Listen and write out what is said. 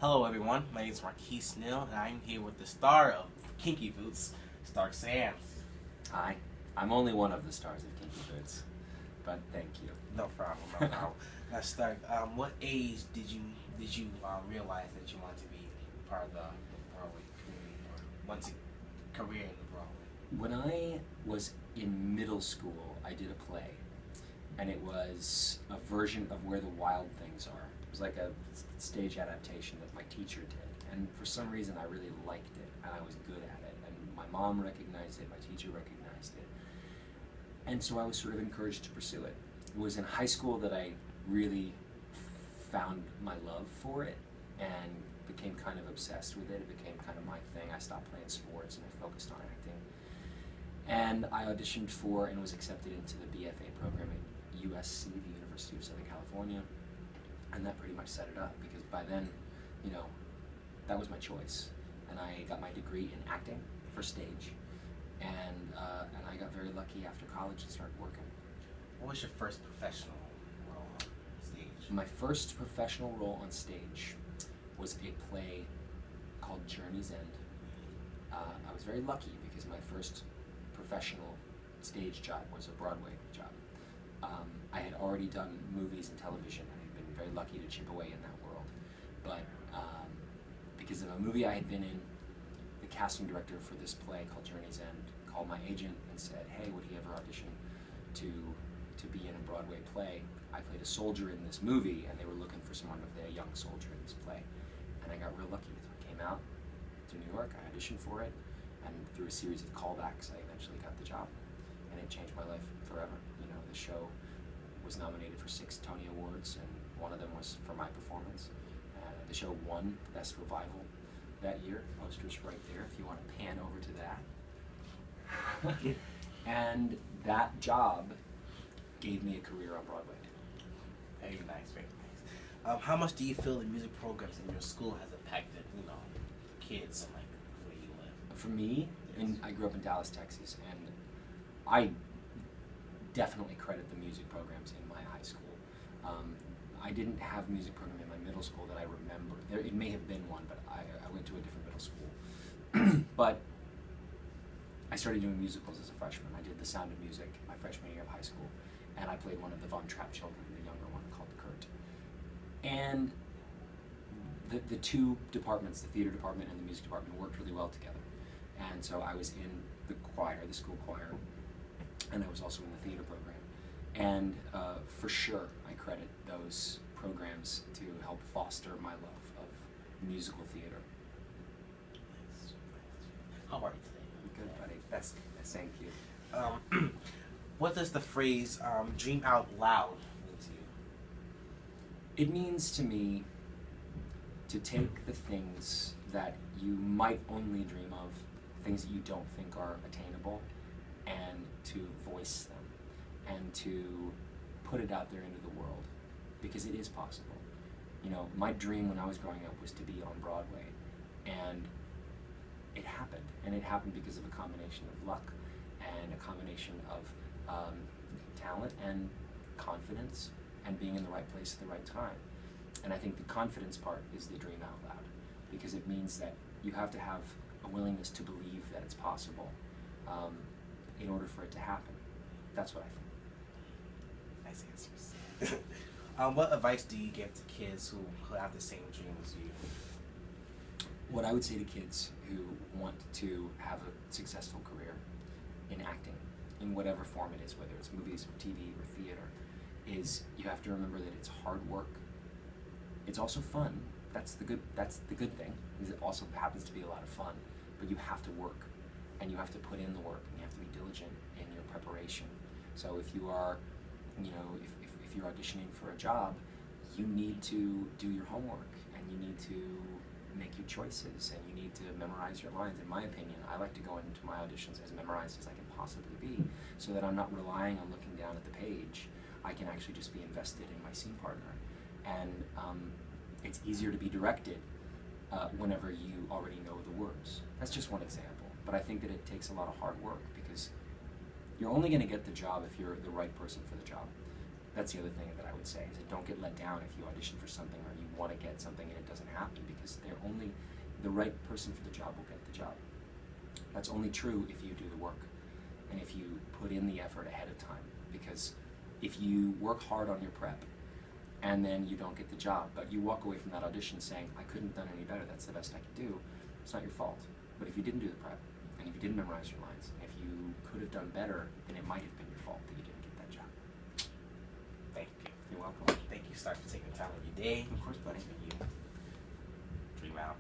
Hello everyone, my name is Marquise Neal and I'm here with the star of Kinky Boots, Stark Sam. Hi. I'm only one of the stars of Kinky Boots, but thank you. No problem, no problem. Now Stark, what age did you realize that you wanted to be part of the Broadway community or want a career in the Broadway? When I was in middle school, I did a play, and it was a version of Where the Wild Things Are. It was like a stage adaptation that my teacher did, and for some reason I really liked it, and I was good at it, and my mom recognized it, my teacher recognized it, and so I was sort of encouraged to pursue it. It was in high school that I really found my love for it and became kind of obsessed with it. It became kind of my thing. I stopped playing sports and I focused on acting. And I auditioned for and was accepted into the BFA program at USC, the University of Southern California. And that pretty much set it up because by then, that was my choice. And I got my degree in acting for stage. And I got very lucky after college to start working. What was your first professional role on stage? My first professional role on stage was a play called Journey's End. I was very lucky because my first professional stage job was a Broadway job. I had already done movies and television, and I'd been very lucky to chip away in that world. But because of a movie I had been in, the casting director for this play called Journey's End called my agent and said, "Hey, would he ever audition to be in a Broadway play?" I played a soldier in this movie, and they were looking for someone to play a young soldier in this play. And I got real lucky. So I came out to New York, I auditioned for it, and through a series of callbacks, I eventually got the job. And it changed my life forever. The show was nominated for 6 Tony Awards, and one of them was for my performance. The show won Best Revival that year. The poster's right there if you want to pan over to that. And that job gave me a career on Broadway. Very nice, very nice. How much do you feel the music programs in your school has impacted, the kids and where you live? For me, Yes. I grew up in Dallas, Texas, and I definitely credit the music programs in my high school. I didn't have a music program in my middle school that I remember. It may have been one, but I went to a different middle school. But I started doing musicals as a freshman. I did The Sound of Music my freshman year of high school, and I played one of the Von Trapp children, the younger one called Kurt. And the two departments, the theater department and the music department, worked really well together. And so I was in the choir, the school choir, and I was also in the theater program. And for sure, I credit those programs to help foster my love of musical theater. Nice. How are you today? Good, buddy. That's Thank you. What does the phrase "dream out loud" mean to you? It means to me to take the things that you might only dream of, things that you don't think are attainable, and to voice them and to put it out there into the world, because it is possible. My dream when I was growing up was to be on Broadway, and it happened, and it happened because of a combination of luck and a combination of talent and confidence and being in the right place at the right time. And I think the confidence part is the dream out loud, because it means that you have to have a willingness to believe that it's possible in order for it to happen. That's what I think. Nice answers. What advice do you give to kids who have the same dream as you? What I would say to kids who want to have a successful career in acting, in whatever form it is, whether it's movies or TV or theater, is you have to remember that it's hard work. It's also fun. That's the good thing, is it also happens to be a lot of fun, but you have to work, and you have to put in the work, and you have to be diligent in your preparation. So if you are, if you're auditioning for a job, you need to do your homework, and you need to make your choices, and you need to memorize your lines. In my opinion, I like to go into my auditions as memorized as I can possibly be, so that I'm not relying on looking down at the page. I can actually just be invested in my scene partner. And it's easier to be directed whenever you already know the words. That's just one example. But I think that it takes a lot of hard work, because you're only going to get the job if you're the right person for the job. That's the other thing that I would say, is that don't get let down if you audition for something or you want to get something and it doesn't happen, because the right person for the job will get the job. That's only true if you do the work and if you put in the effort ahead of time, because if you work hard on your prep and then you don't get the job, but you walk away from that audition saying, I couldn't have done any better, that's the best I could do, it's not your fault. But if you didn't do the prep, and if you didn't memorize your lines, if you could have done better, then it might have been your fault that you didn't get that job. Thank you. You're welcome. Thank you, Stark, for taking the time of your day. Of course, buddy. You dream out.